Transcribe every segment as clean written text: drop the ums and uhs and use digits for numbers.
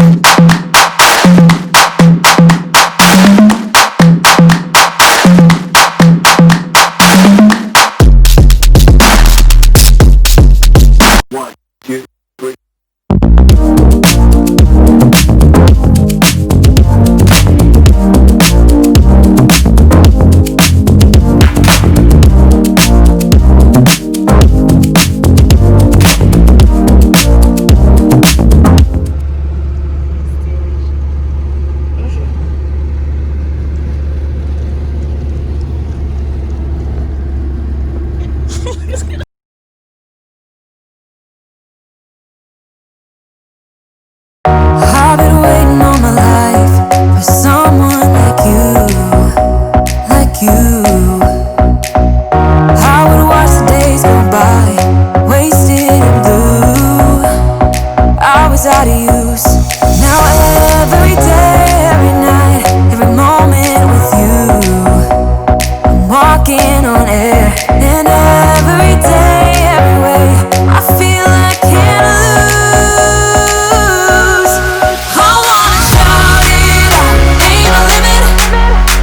One, two, three. I've been waiting all my life for someone like you. I would watch the days go by, wasted in blue. I was out of use. Now every day, every night, every moment with you, I'm walking on air. And every day, every way, I feel I can't lose. I wanna shout it out, ain't no limit.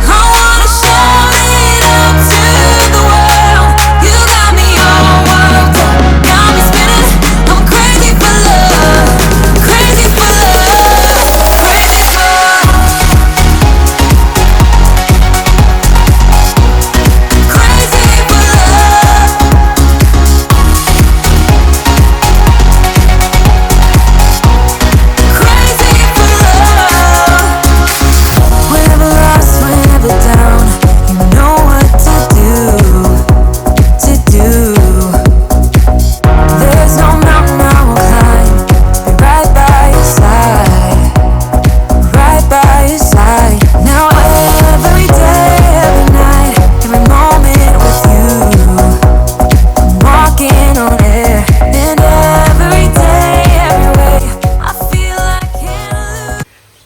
I wanna shout it out to the world. You got me all worked up, got me spinning. I'm crazy for love, crazy for love, crazy for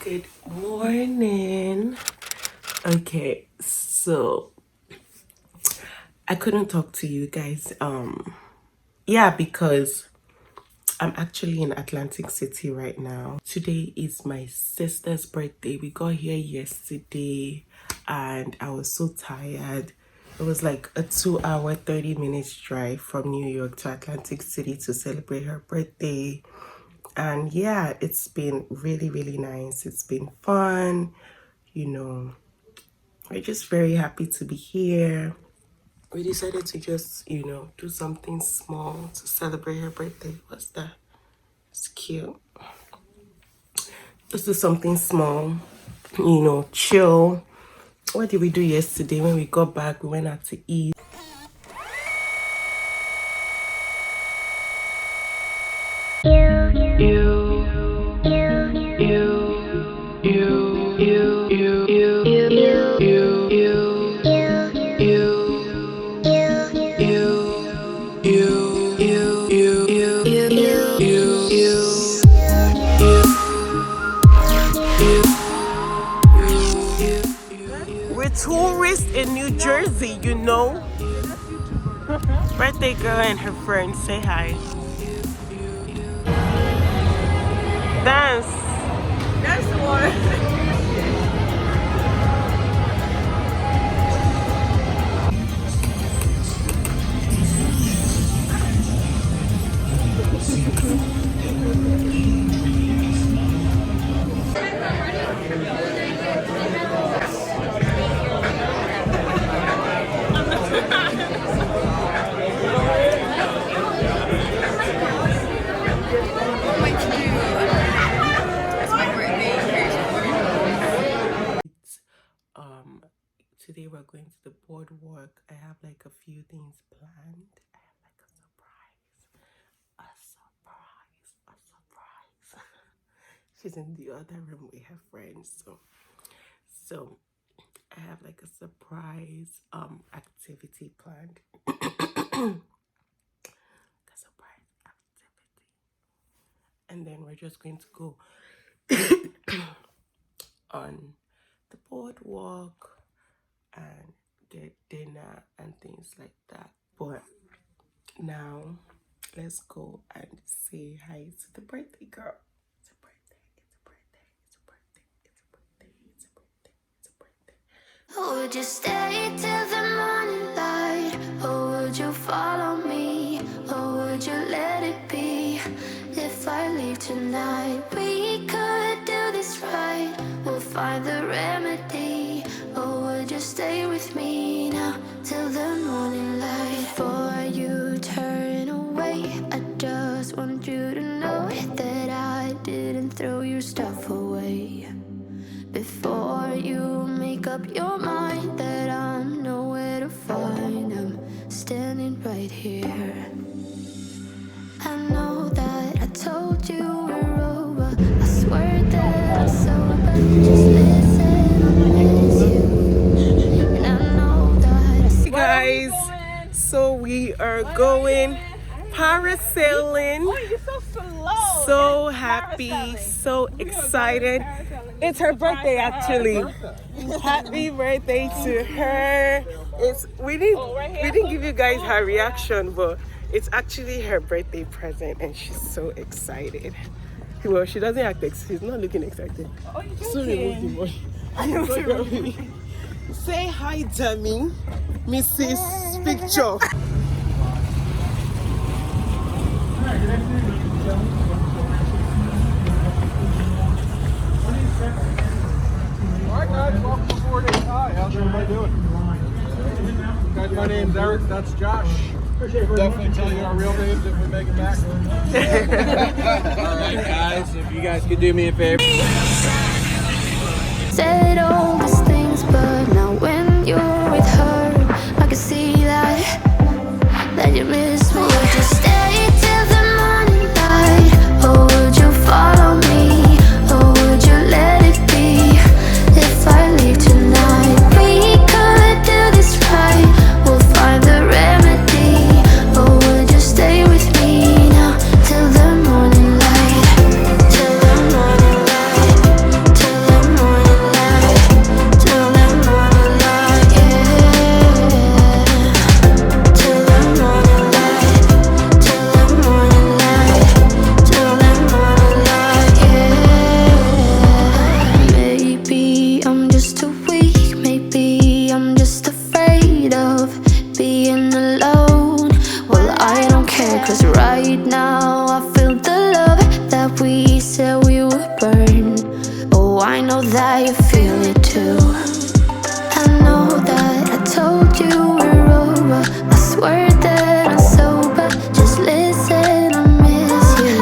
Good morning. Okay, so I couldn't talk to you guys. Yeah, because I'm actually in Atlantic City right now. Today is my sister's birthday. We got here yesterday and I was so tired. It was like a 2-hour, 30 minutes drive from New York to Atlantic City to celebrate her birthday. And yeah, it's been really, really nice. It's been fun. You know, we're just very happy to be here. We decided to just, do something small to celebrate her birthday. What's that? It's cute. Let's do something small, chill. What did we do yesterday? When we got back, we went out to eat. We're tourists in New Jersey, Birthday girl and her friends, say hi. Dance. Dance more. Today we're going to the boardwalk. I have like a few things planned. I have like a surprise. She's in the other room with her friends. So I have like a surprise activity planned. A surprise activity. And then we're just going to go on the boardwalk and get dinner and things like that. But now let's go and say hi to the birthday girl. It's a birthday. Would you stay till the morning light? Or would you follow me? Or would you let it be? If I leave tonight, we could do this right. We'll find the remedy. Or would you stay with me now till the morning light? Before you turn away, I just want you to know that I didn't throw your stuff away. Before you make up your mind that I'm nowhere to find, I'm standing right here. I know that I told you we're over. I swear that I'm sober. Just listen, I miss you. And I know that Hey guys, so we are going parasailing. So happy, so excited. It's her birthday actually. Happy birthday to her. We didn't give you guys her reaction, but it's actually her birthday present and she's so excited. Well, she doesn't act she's not looking excited. Say hi, dummy, Mrs. Picture. Alright guys, welcome aboard AI. How's everybody doing? Guys, my name's Eric, that's Josh. Definitely tell you our real names if we make it back. Alright guys, if you guys could do me a favor. said all these things, but now when you're with her, I can see that you miss me. Would you stay till the morning light? Or would you follow me? Or would you let it be? If I leave tonight, we could do this right. We'll find the remedy. Or would you stay with me now till the morning light? Till the morning light. Till the morning light. Till the morning light, yeah. Till the morning light. Till the morning light. Till the morning light, yeah. Maybe I'm just too weak. Maybe I'm just afraid of being alone. Well, I don't care, 'cause right now I feel the love that we said we would burn. Oh, I know that you feel it too. I know that I told you we're over. I swear that I'm sober. Just listen, I miss you.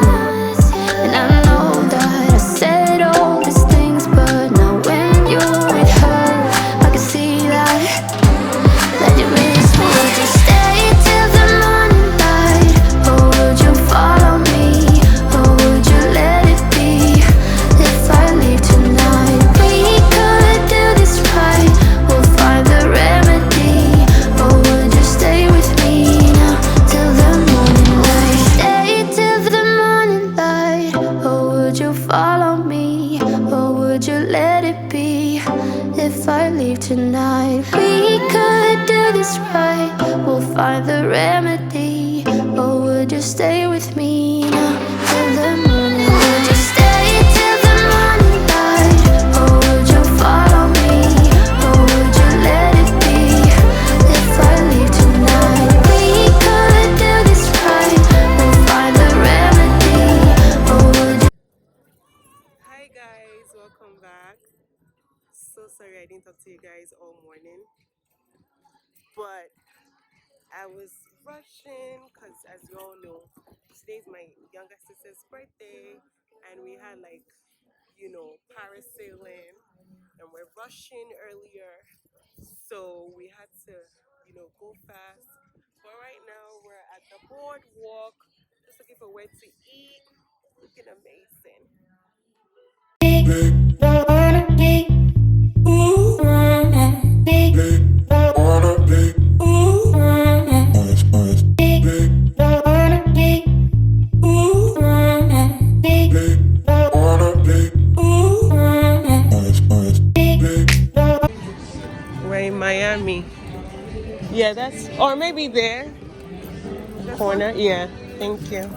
And I know that I said all these things, but now when you're with her, I can see that you miss me. Would you stay till the morning light? Or would you follow me? Or would you let it be? If I leave tonight, we could do this right. We'll find the remedy. Or would you stay with me now till the morning light? Stay till the morning light. Or would you follow me? Or would you let it be? If I leave tonight, we could do this right. We'll find the remedy. Or would you stay with me now till the morning light? Would you stay till the morning light? Or would you follow me? Or would you let it be? If I leave tonight, we could do this right. We'll find the remedy. Or would you Hi guys, welcome back. So sorry I didn't talk to you guys all morning, but I was rushing because, as you all know, today's my younger sister's birthday, and we had parasailing, and we're rushing earlier, so we had to go fast. But right now we're at the boardwalk, just looking for where to eat. Looking amazing. We're in Miami. Yeah, that's, or maybe there. Corner, yeah. Thank you.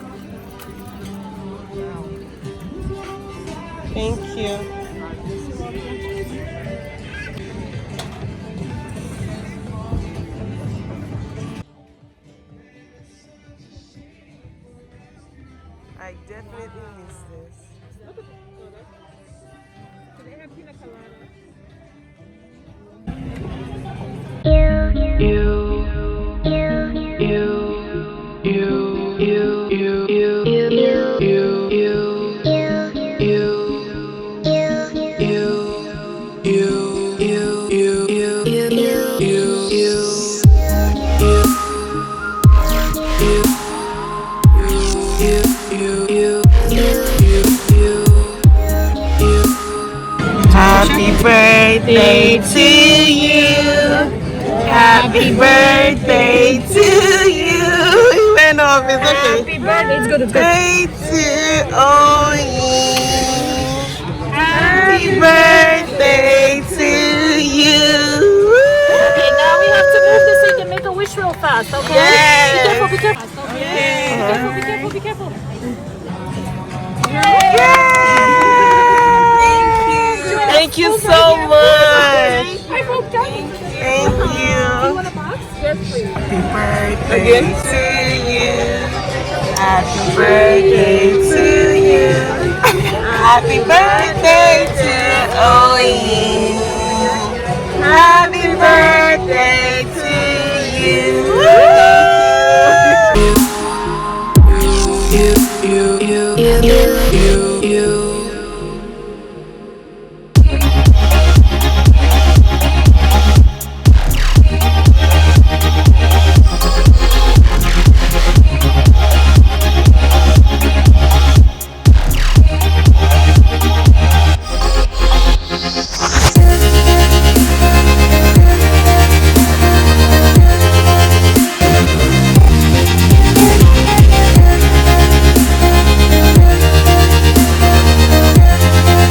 Thank you. I definitely miss this. Do they have pina colada? Happy birthday to you. Happy birthday to you. He went off. It's okay. Happy birthday. It's good. It's good. Birthday to Oyi. Happy birthday to you. Okay, now we have to move this so you can make a wish real fast, okay? Yes. Be careful, be careful. Yeah. Be careful, be careful, be careful. Thank you so much. I broke down. Thank Do you you. want a box? Yes, please. Happy birthday to you. Happy birthday to you. Happy birthday to Oyi. Happy birthday to you.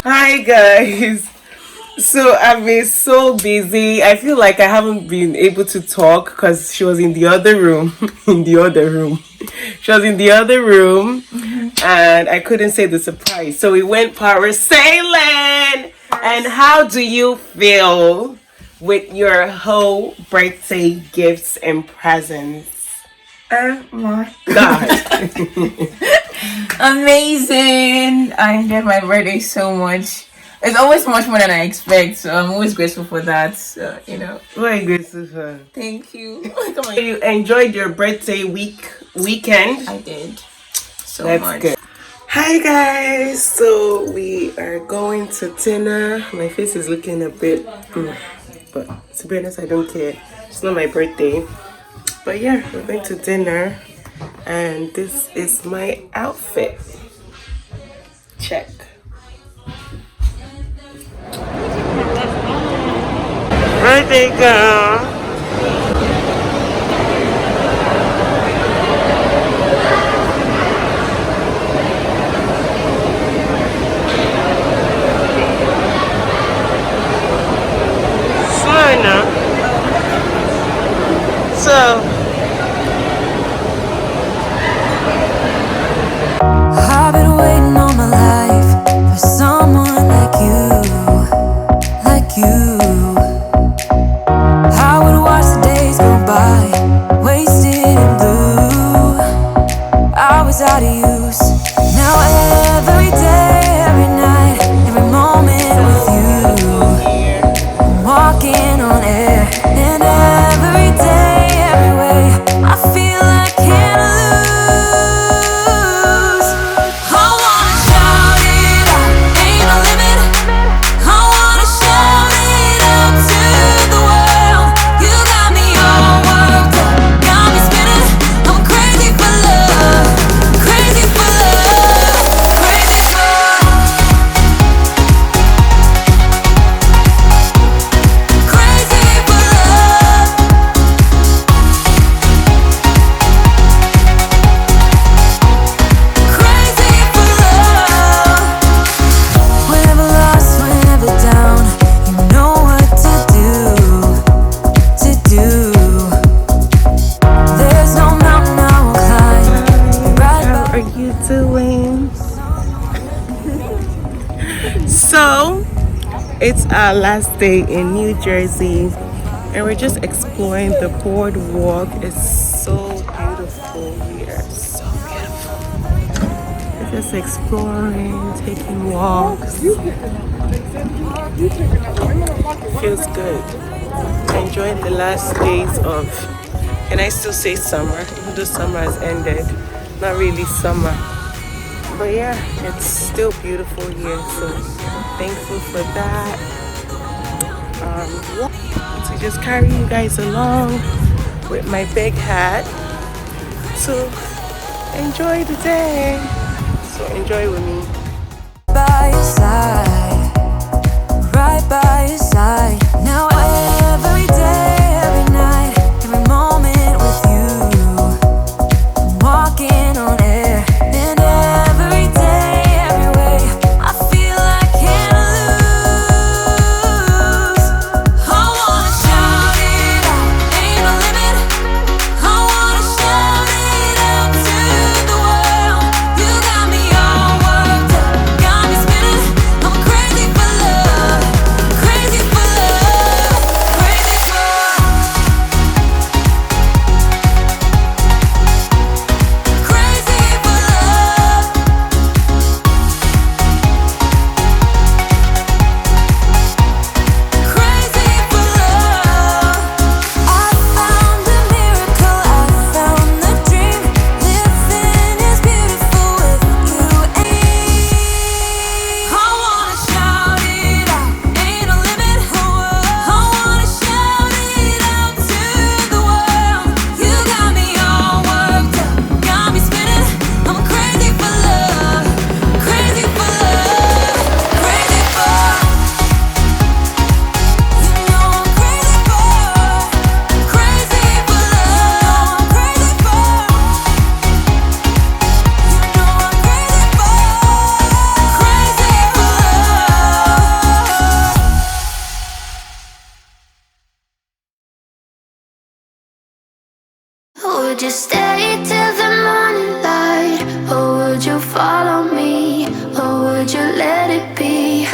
Hi guys. So I've been so busy. I feel like I haven't been able to talk because she was in the other room. She was in the other room and I couldn't say the surprise. So we went parasailing. And how do you feel with your whole birthday gifts and presents? Oh my God. amazing! I enjoyed my birthday so much. It's always much more than I expect, so I'm always grateful for that. So, What are you grateful for? thank you. So you enjoyed your birthday weekend? I did so That's much. good. Hi guys, so we are going to dinner. My face is looking a bit, but to be honest, I don't care. It's not my birthday. But yeah, we're going to dinner, and this is my outfit. Check. Birthday girl. So I've been waiting all my life for someone like you. I would watch the days go by, wasted in blue. I was out of use. Now every day, every night, every moment with you, I'm walking on air, and every day, every way, I feel I can't lose. I wanna shout it out, ain't no limit. I wanna shout it out to the world. You got me all worked up, got me spinning. I'm crazy for love, crazy for love, crazy for love, crazy for love, crazy for love. Whenever lost, whenever down, you know what to do. There's no mountain I won't climb. Right how are you doing? So it's our last day in New Jersey, and we're just exploring the boardwalk. It's so beautiful here, so beautiful. If Just exploring, taking walks. Feels good. Enjoying the last days of, can I still say summer? Even though summer has ended. Not really summer. But yeah, it's still beautiful here. So thankful for that. To just carry you guys along with my big hat to enjoy the day. So enjoy with me. By your side, right by your side. Now every day, every night, every moment with you. I'm walking on air, and every day, every way, I feel I can't lose. I wanna shout it out, ain't no limit. I wanna shout it out to the world. You got me all worked up, got me spinning. I'm crazy for love, crazy for love, crazy for crazy for love, crazy for love. I found the miracle, I found the dream. Living is beautiful with you and me. I wanna shout it out, ain't no limit. I wanna shout it out to the world. You got me all worked up, got me spinning. I'm crazy for love, crazy for love, crazy for. You know I'm crazy for, crazy for love, crazy for. You know I'm crazy for, crazy for love. Would you stay till the morning light? Or would you follow me? Or would you let it be?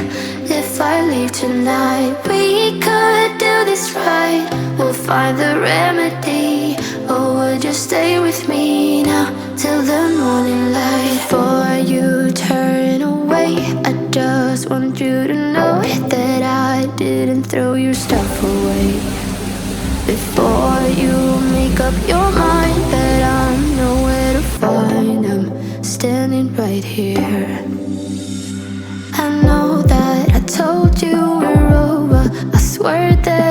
If I leave tonight, we could do this right. We'll find the remedy. Or would you stay with me now till the morning light? Before you turn away, I just want you to know that I didn't throw your stuff away. Before you make up your mind that I'm nowhere to find, I'm standing right here. I know that I told you we're over, I swear that